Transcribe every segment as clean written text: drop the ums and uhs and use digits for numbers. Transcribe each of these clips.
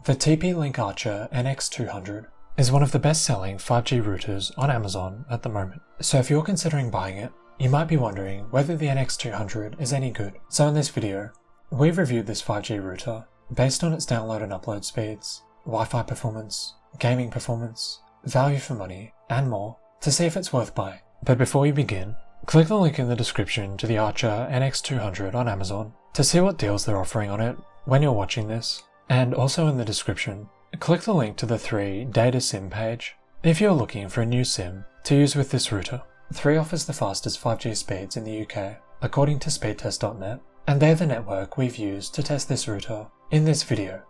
The TP-Link Archer NX200 is one of the best-selling 5G routers on Amazon at the moment. So if you're considering buying it, you might be wondering whether the NX200 is any good. So in this video, we've reviewed this 5G router based on its download and upload speeds, Wi-Fi performance, gaming performance, value for money, and more to see if it's worth buying. But before we begin, click the link in the description to the Archer NX200 on Amazon to see what deals they're offering on it when you're watching this. And also in the description, click the link to the 3 data SIM page if you're looking for a new SIM to use with this router. 3 offers the fastest 5G speeds in the UK, according to speedtest.net, and they're the network we've used to test this router in this video.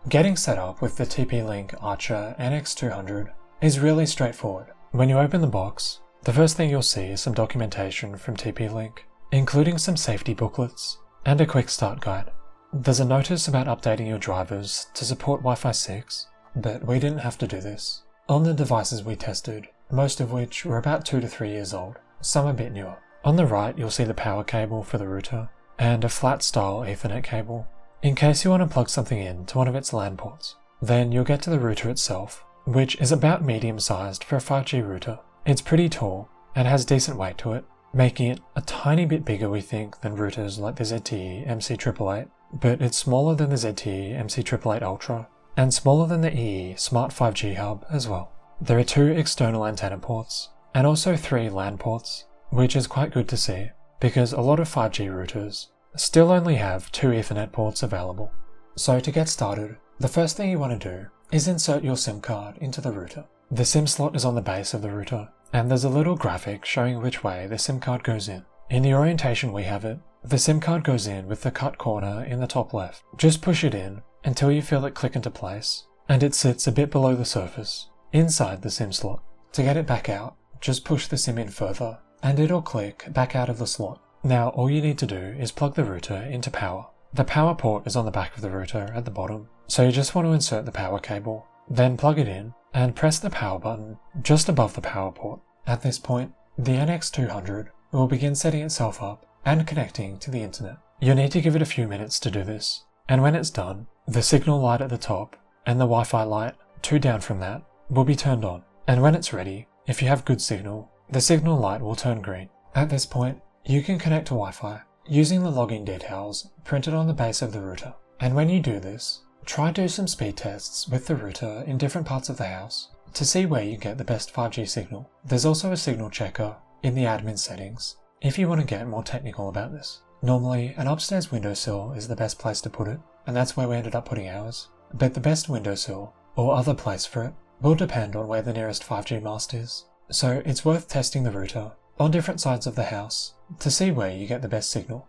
Getting set up with the TP-Link Archer NX200 is really straightforward. When you open the box, the first thing you'll see is some documentation from TP-Link, including some safety booklets and a quick start guide. There's a notice about updating your drivers to support Wi-Fi 6, but we didn't have to do this. On the devices we tested, most of which were about 2 to 3 years old, some a bit newer. On the right you'll see the power cable for the router, and a flat style Ethernet cable, in case you want to plug something in to one of its LAN ports. Then you'll get to the router itself, which is about medium sized for a 5G router. It's pretty tall and has decent weight to it, making it a tiny bit bigger we think than routers like the ZTE MC888, but it's smaller than the ZTE MC888 Ultra and smaller than the EE Smart 5G Hub as well. There are 2 external antenna ports and also 3 LAN ports, which is quite good to see because a lot of 5G routers still only have 2 Ethernet ports available. So to get started, the first thing you want to do is insert your SIM card into the router. The SIM slot is on the base of the router, and there's a little graphic showing which way the SIM card goes in. In the orientation we have it, the SIM card goes in with the cut corner in the top left. Just push it in until you feel it click into place, and it sits a bit below the surface, inside the SIM slot. To get it back out, just push the SIM in further, and it'll click back out of the slot. Now all you need to do is plug the router into power. The power port is on the back of the router at the bottom, so you just want to insert the power cable, then plug it in, and press the power button just above the power port. At this point, the NX200 will begin setting itself up and connecting to the internet. You'll need to give it a few minutes to do this, and when it's done, the signal light at the top and the Wi-Fi light 2 down from that will be turned on, and when it's ready, if you have good signal, the signal light will turn green. At this point, you can connect to Wi-Fi using the login details printed on the base of the router. And when you do this, try do some speed tests with the router in different parts of the house to see where you get the best 5G signal. There's also a signal checker in the admin settings if you want to get more technical about this. Normally, an upstairs windowsill is the best place to put it, and that's where we ended up putting ours. But the best windowsill, or other place for it, will depend on where the nearest 5G mast is. So it's worth testing the router on different sides of the house to see where you get the best signal.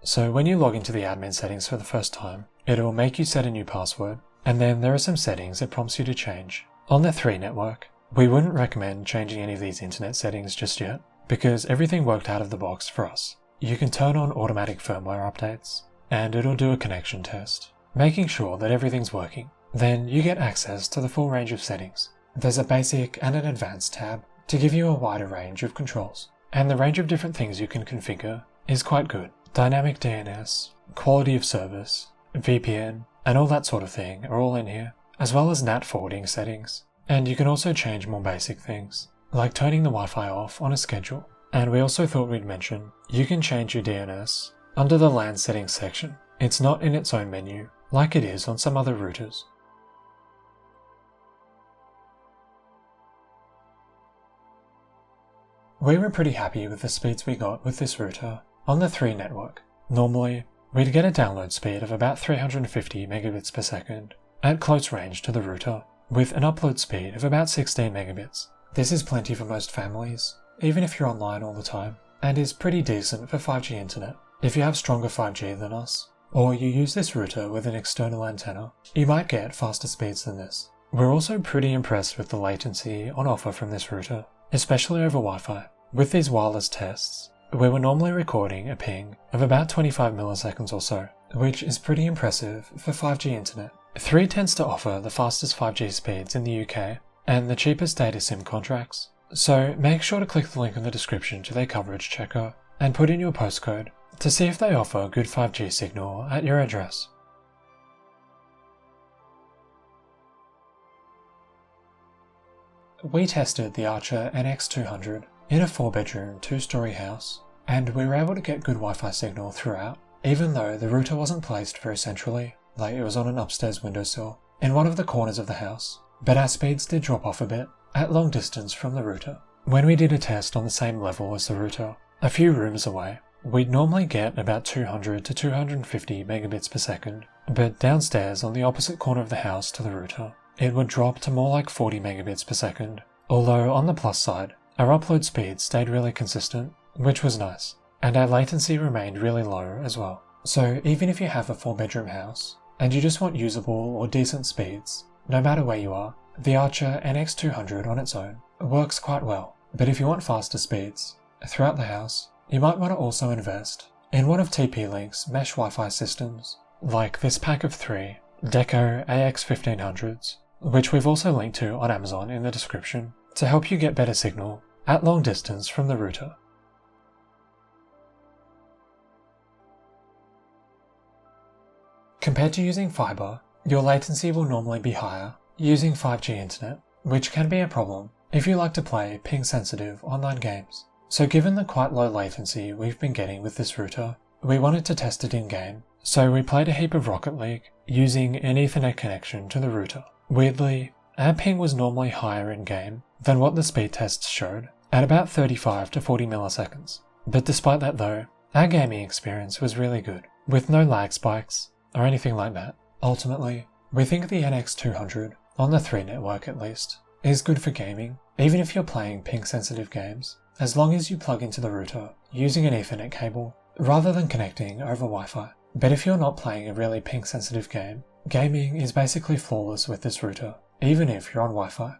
So when you log into the admin settings for the first time, it will make you set a new password, and then there are some settings it prompts you to change. On the 3 network, we wouldn't recommend changing any of these internet settings just yet, because everything worked out of the box for us. You can turn on automatic firmware updates, and it'll do a connection test, making sure that everything's working. Then you get access to the full range of settings. There's a basic and an advanced tab to give you a wider range of controls, and the range of different things you can configure is quite good. Dynamic DNS, quality of service, VPN, and all that sort of thing are all in here, as well as NAT forwarding settings. And you can also change more basic things, like turning the Wi-Fi off on a schedule. And we also thought we'd mention, you can change your DNS under the LAN settings section. It's not in its own menu, like it is on some other routers. We were pretty happy with the speeds we got with this router on the 3 network. Normally, we'd get a download speed of about 350 megabits per second at close range to the router, with an upload speed of about 16 megabits. This is plenty for most families, even if you're online all the time, and is pretty decent for 5G internet. If you have stronger 5G than us, or you use this router with an external antenna, you might get faster speeds than this. We're also pretty impressed with the latency on offer from this router, especially over Wi-Fi. With these wireless tests, we were normally recording a ping of about 25 milliseconds or so, which is pretty impressive for 5G internet. 3 tends to offer the fastest 5G speeds in the UK, and the cheapest data SIM contracts. So make sure to click the link in the description to their coverage checker and put in your postcode to see if they offer a good 5G signal at your address. We tested the Archer NX200 in a 4-bedroom, 2-story house, and we were able to get good Wi-Fi signal throughout, even though the router wasn't placed very centrally, like it was on an upstairs windowsill in one of the corners of the house, but our speeds did drop off a bit at long distance from the router. When we did a test on the same level as the router, a few rooms away, we'd normally get about 200 to 250 megabits per second, but downstairs on the opposite corner of the house to the router, it would drop to more like 40 megabits per second, although on the plus side, our upload speed stayed really consistent, which was nice, and our latency remained really low as well. So even if you have a 4-bedroom house, and you just want usable or decent speeds, no matter where you are, the Archer NX200 on its own works quite well. But if you want faster speeds throughout the house, you might want to also invest in one of TP-Link's mesh Wi-Fi systems, like this pack of 3 Deco AX1500s, which we've also linked to on Amazon in the description, to help you get better signal at long distance from the router. Compared to using fiber, your latency will normally be higher using 5G internet, which can be a problem if you like to play ping-sensitive online games. So given the quite low latency we've been getting with this router, we wanted to test it in-game, so we played a heap of Rocket League using an Ethernet connection to the router. Weirdly, our ping was normally higher in-game than what the speed tests showed, at about 35 to 40 milliseconds. But despite that though, our gaming experience was really good, with no lag spikes or anything like that. Ultimately, we think the NX200, on the 3 network at least, is good for gaming, even if you're playing ping-sensitive games, as long as you plug into the router using an Ethernet cable, rather than connecting over Wi-Fi. But if you're not playing a really ping-sensitive game, gaming is basically flawless with this router, even if you're on Wi-Fi.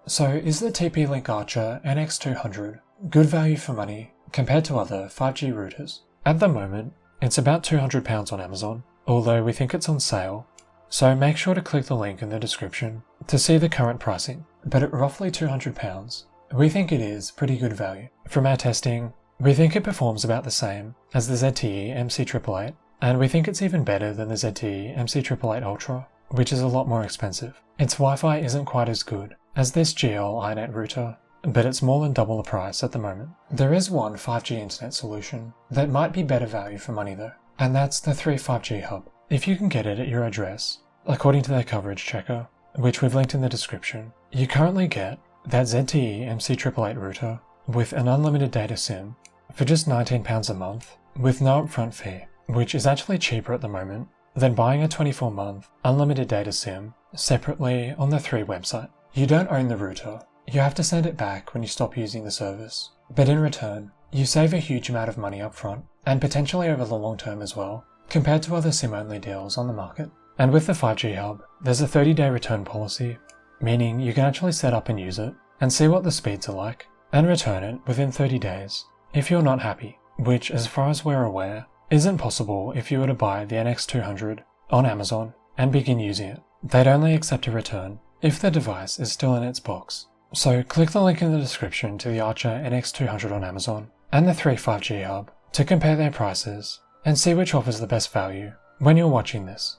So is the TP-Link Archer NX200 good value for money compared to other 5G routers? At the moment, it's about £200 on Amazon, although we think it's on sale, so make sure to click the link in the description to see the current pricing. But at roughly £200, we think it is pretty good value. From our testing, we think it performs about the same as the ZTE MC888, and we think it's even better than the ZTE MC888 Ultra, which is a lot more expensive. Its Wi-Fi isn't quite as good as this GL iNet router, but it's more than double the price at the moment. There is one 5G internet solution that might be better value for money though, and that's the 3 5G hub. If you can get it at your address, according to their coverage checker, which we've linked in the description, you currently get that ZTE MC888 router with an unlimited data SIM for just £19 a month with no upfront fee, which is actually cheaper at the moment than buying a 24-month unlimited data SIM separately on the 3 website. You don't own the router, you have to send it back when you stop using the service, but in return, you save a huge amount of money upfront, and potentially over the long term as well, compared to other SIM-only deals on the market. And with the 5G hub, there's a 30-day return policy, meaning you can actually set up and use it, and see what the speeds are like, and return it within 30 days if you're not happy, which, as far as we're aware, isn't possible if you were to buy the NX200 on Amazon and begin using it. They'd only accept a return if the device is still in its box. So click the link in the description to the Archer NX200 on Amazon and the 3 5G hub to compare their prices and see which offers the best value when you're watching this.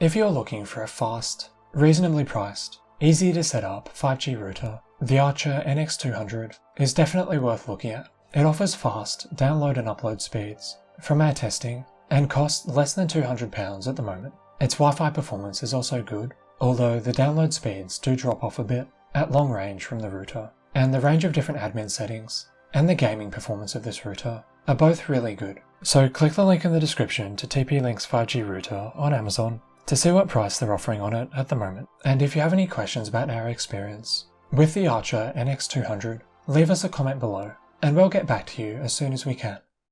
If you're looking for a fast, reasonably priced, easy to set up 5G router, the Archer NX200 is definitely worth looking at. It offers fast download and upload speeds from our testing and costs less than £200 at the moment. Its Wi-Fi performance is also good, although the download speeds do drop off a bit at long range from the router, and the range of different admin settings and the gaming performance of this router are both really good. So click the link in the description to TP-Link's 5G router on Amazon to see what price they're offering on it at the moment. And if you have any questions about our experience with the Archer NX200, leave us a comment below and we'll get back to you as soon as we can.